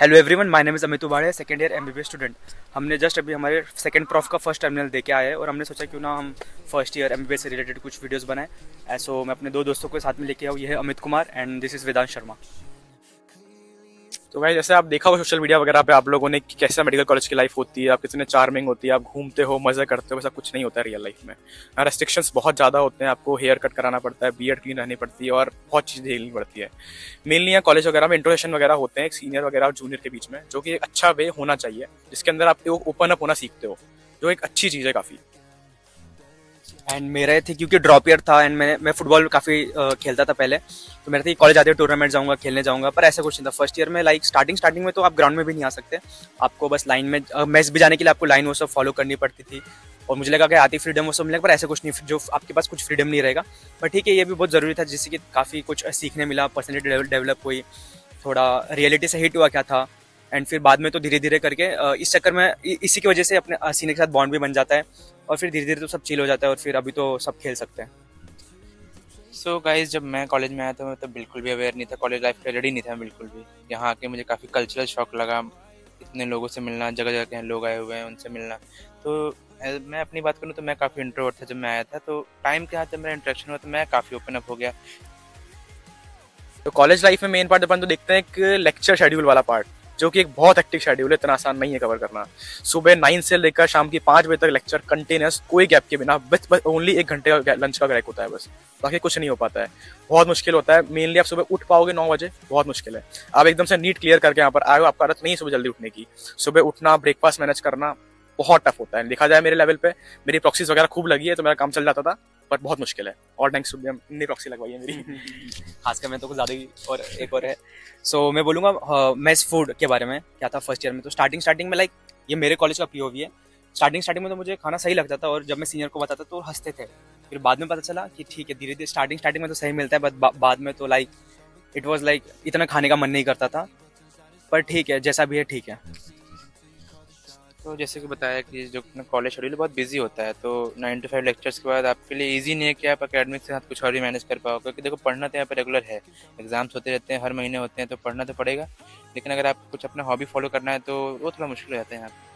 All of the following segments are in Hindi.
Hello everyone, my name is Amit Ubade, second year MBBS student. हमने जस्ट अभी हमारे सेकंड प्रॉफ का फर्स्ट टर्मिनल दे के आए हैं और हमने सोचा क्यों ना हम फर्स्ट ईयर एमबीबीएस से रिलेटेड कुछ वीडियोस बनाएं। ऐसो मैं अपने दो दोस्तों को साथ में लेके आऊँ। ये है Amit Kumar and this is Vedant Sharma. तो भाई जैसे आप देखा हो सोशल मीडिया वगैरह पे आप लोगों ने कि कैसे मेडिकल कॉलेज की लाइफ होती है, आप कितने चार्मिंग होती है, आप घूमते हो, मजे करते हो, वैसा कुछ नहीं होता है रियल लाइफ में। रेस्ट्रिक्शंस बहुत ज़्यादा होते हैं, आपको हेयर कट कराना पड़ता है, बियर्ड क्लीन रहनी पड़ती है और बहुत चीज़ झेलनी पड़ती है। मेनली यहाँ कॉलेज वगैरह में इंट्रोडक्शन वगैरह होते हैं एक सीनियर वगैरह और जूनियर के बीच में, जो कि एक अच्छा वे होना चाहिए जिसके अंदर आप ओपन अप होना सीखते हो, जो एक अच्छी चीज़ है काफ़ी। एंड मेरा ये थी क्योंकि ड्रॉप ईयर था एंड मैं फुटबॉल काफ़ी खेलता था पहले, तो मेरा था कॉलेज आते टूर्नामेंट जाऊंगा, खेलने जाऊंगा, पर ऐसा कुछ नहीं था। फर्स्ट ईयर में लाइक स्टार्टिंग में तो आप ग्राउंड में भी नहीं आ सकते, आपको बस लाइन में मैच भी जाने के लिए आपको लाइन वो सब फॉलो करनी पड़ती थी। और मुझे लगा कि आती फ्रीडम वो सब मिलेगा, पर ऐसा कुछ नहीं, जो आपके पास कुछ फ्रीडम नहीं रहेगा। पर ठीक है, ये भी बहुत ज़रूरी था जिससे कि काफ़ी कुछ सीखने मिला, पर्सनैलिटी डेवलप हुई, थोड़ा रियलिटी से हिट हुआ क्या था। एंड फिर बाद में तो धीरे धीरे करके इस चक्कर में इसी की वजह से अपने सीनियर के साथ बॉन्ड भी बन जाता है और फिर धीरे धीरे तो सब चिल हो जाता है और फिर अभी तो सब खेल सकते हैं। सो गाइस, जब मैं कॉलेज में आया था मैं तो बिल्कुल भी अवेयर नहीं था, कॉलेज लाइफ का रेडी नहीं था बिल्कुल भी। यहाँ आके मुझे काफ़ी कल्चरल शॉक लगा, इतने लोगों से मिलना, जगह जगह के लोग आए हुए हैं उनसे मिलना। तो मैं अपनी बात करूँ तो मैं काफ़ी इंट्रोवर्ट था जब मैं आया था, तो टाइम के साथ जब मेरा इंटरेक्शन हुआ तो मैं काफ़ी ओपन अप हो गया। तो कॉलेज लाइफ में मेन पार्ट अपन तो देखते हैं एक लेक्चर शेड्यूल वाला पार्ट, जो कि एक बहुत हेक्टिक शेड्यूल है, इतना आसान नहीं है कवर करना। सुबह 9 से लेकर शाम की 5 बजे तक लेक्चर कंटिन्यूस, कोई गैप के बिना, बस ओनली 1 घंटे का लंच का ब्रेक होता है बस, बाकी कुछ नहीं हो पाता है। बहुत मुश्किल होता है। मेनली आप सुबह उठ पाओगे 9 बजे, बहुत मुश्किल है। आप एकदम से नीट क्लियर करके यहाँ पर आए हो, आपका आदत नहीं है सुबह जल्दी उठने की। सुबह उठना, ब्रेकफास्ट मैनेज करना बहुत टफ होता है। देखा जाए मेरे लेवल पे, मेरी प्रॉक्सीज वगैरह खूब लगी है तो मेरा काम चल जाता था, पर बहुत मुश्किल है। और थैंक्स ने प्रॉक्सी लगवाई है मेरी। खासकर मैं तो कुछ ज़्यादा ही। और एक और है, सो मैं बोलूँगा मेस फूड के बारे में क्या था फर्स्ट ईयर में। तो स्टार्टिंग में लाइक ये मेरे कॉलेज का पीओवी है। स्टार्टिंग में तो मुझे खाना सही लगता था और जब मैं सीनियर को बताता तो हंसते थे। फिर बाद में पता चला कि ठीक है, धीरे धीरे स्टार्टिंग में तो सही मिलता है, बट बाद में तो लाइक इट वॉज लाइक इतना खाने का मन नहीं करता था। पर ठीक है, जैसा भी है ठीक है। तो जैसे कि बताया कि जो कॉलेज शेड्यूल बहुत बिजी होता है, तो 9 to 5 लेक्चर्स के बाद आपके लिए इजी नहीं है कि आप एकेडमिक के साथ कुछ और भी मैनेज कर पाओ, क्योंकि देखो पढ़ना तो यहाँ पे रेगुलर है, एग्जाम्स होते रहते हैं, हर महीने होते हैं, तो पढ़ना तो पड़ेगा। लेकिन अगर आप कुछ अपना हॉबी फॉलो करना है तो वो थोड़ा मुश्किल हो जाता है यहाँ पे।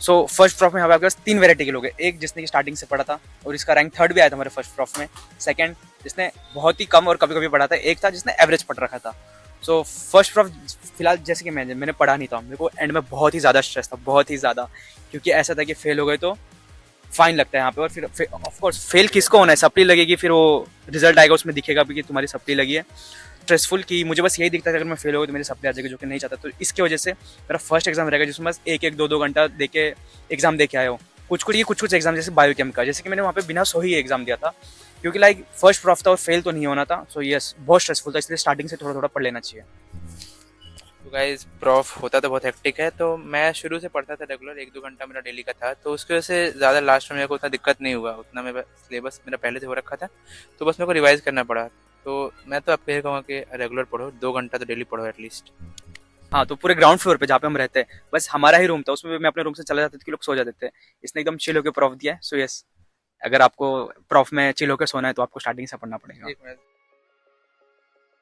सो फर्स्ट प्रॉफ में यहाँ पे आपके पास 3 वैरायटी के लोग हैं। एक जिसने की स्टार्टिंग से पढ़ा था और इसका रैंक 3rd भी आया था हमारे फर्स्ट प्रॉफ में। सेकंड जिसने बहुत ही कम और कभी कभी पढ़ा था। एक था जिसने एवरेज पढ़ रखा था। सो फर्स्ट प्रॉफ फिलहाल जैसे कि मैंने पढ़ा नहीं था, मेरे को एंड में बहुत ही ज़्यादा स्ट्रेस था, बहुत ही ज़्यादा, क्योंकि ऐसा था कि फेल हो गए तो फाइन लगता है यहाँ पे। और फिर ऑफकोर्स फेल किसको होना है, सप्ली लगेगी, फिर वो रिजल्ट आएगा उसमें दिखेगा भी कि तुम्हारी सप्ली लगी है। स्ट्रेसफुल कि मुझे बस यही दिखता था अगर मैं फेल हो गई तो मेरी सप्ली आ जाएगी, जो कि नहीं चाहता। तो इसकी वजह से मेरा फर्स्ट एग्जाम रहेगा जिसमें बस एक 2 घंटा दे के एग्जाम दे के आया हो। कुछ एग्जाम जैसे बायोकेमिकल, जैसे कि मैंने वहाँ पे बिना सोई एग्जाम दिया था, क्योंकि लाइक फर्स्ट प्रॉफ था और फेल तो नहीं होना था। सो यस, बहुत स्ट्रेसफुल था, इसलिए स्टार्टिंग से थोड़ा थोड़ा पढ़ लेना चाहिए। तो गाइस, प्रॉफ होता तो बहुत हेक्टिक है, तो मैं शुरू से पढ़ता था रेगुलर, 1-2 घंटा मेरा डेली का था, तो उसकी वजह से ज़्यादा लास्ट में मेरे को उतना दिक्कत नहीं हुआ। उतना मेरा सिलेबस मेरा पहले से हो रखा था, तो बस मेरे को रिवाइज करना पड़ा। तो मैं तो आपको यही कहूँगा कि रेगुलर पढ़ो, 2 घंटा तो डेली पढ़ो एटलीस्ट। हाँ, तो पूरे ग्राउंड फ्लोर पे जहाँ पे हम रहते हैं, बस हमारा ही रूम था, उसमें मैं अपने रूम से चला जाता था कि लोग सो जाते थे। इसने एकदम चिल होकर प्रॉफ दिया है। सो यस, अगर आपको प्रॉफ में चिल होकर सोना है तो आपको स्टार्टिंग से पढ़ना पड़ेगा। एक मिनट।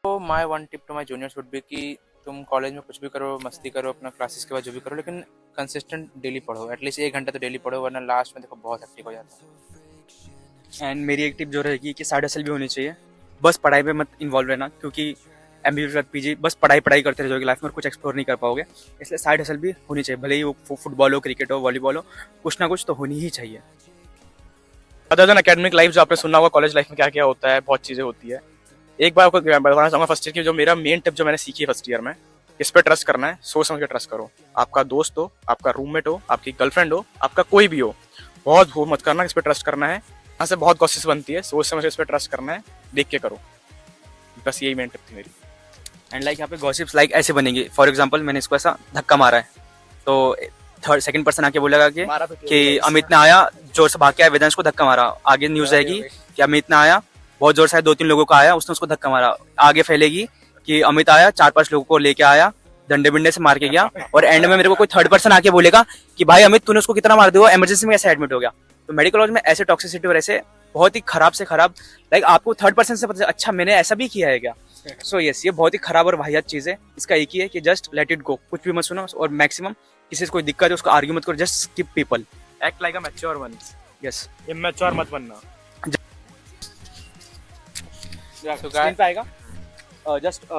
तो my one tip to my juniors would be कि तुम कॉलेज में कुछ भी करो, मस्ती करो, अपना क्लासेस के बाद जो भी करो, लेकिन कंसिस्टेंट डेली पढ़ो, एटलीस्ट 1 घंटा तो डेली पढ़ो, वरना लास्ट में देखो बहुत हेक्टिक हो जाता है। एंड मेरी एक टिप जो रहेगी कि साइड हसल भी होनी चाहिए, बस पढ़ाई पे मत इन्वॉल्व रहना, क्योंकि एमबीबीएस पीजी बस पढ़ाई करते रहोगे, लाइफ में कुछ एक्सप्लोर नहीं कर पाओगे। इसलिए साइड हसल भी होनी चाहिए, भले ही वो फुटबॉल हो, क्रिकेट हो, वॉलीबॉल हो, कुछ ना कुछ तो होनी ही चाहिए। अदर देन एकेडमिक लाइफ जो आपने सुना होगा कॉलेज लाइफ में क्या क्या होता है, बहुत चीज़ें होती है। एक बार आपको बताना चाहूँगा फर्स्ट ईयर की जो मेरा मेन टिप जो मैंने सीखी है फर्स्ट ईयर में, इस पे ट्रस्ट करना है, सोच समझ के ट्रस्ट करो। आपका दोस्त हो, आपका रूममेट हो, आपकी गर्लफ्रेंड हो, आपका कोई भी हो, बहुत वो मत करना, इस पे ट्रस्ट करना है। यहाँ से बहुत कोशिश बनती है, सोच समझ के इस पे ट्रस्ट करना है, देख के करो। बस यही मेन टिप थी मेरी। एंड लाइक यहाँ पे गॉसिप्स लाइक ऐसे बनेंगे। फॉर एग्जाम्पल मैंने इसको ऐसा धक्का मारा है, तो सेकंड पर्सन आके बोलेगा कि अमित ने आया, जोर से भाग के आया, वेदांश को धक्का मारा। आगे न्यूज आएगी कि अमित ने आया, बहुत जोर से 2-3 लोगों का आया, उसने उसको धक्का मारा। आगे फैलेगी कि अमित आया, 4-5 लोगों को लेके आया, डंडे बिंडे से मार के गया। और एंड में मेरे को कोई थर्ड पर्सन आके बोलेगा कि भाई अमित तूने उसको कितना मार दिया, इमरजेंसी में कैसे एडमिट हो गया। तो मेडिकल कॉलेज में ऐसे टॉक्सिसिटी और ऐसे बहुत ही खराब से खराब, लाइक आपको थर्ड पर्सन से पता अच्छा मैंने ऐसा भी किया है क्या, सो यस, ये बहुत ही खराब और वाहियात चीज़ है। इसका एक ही है कि जस्ट लेट इट गो, कुछ भी मत सुनो, और मैक्सिमम किसी से कोई दिक्कत है उसको आर्ग्यू मत करो, just skip people. Act like a mature one, yes, immature मत बनना। So स्क्रीन पे आएगा जस्ट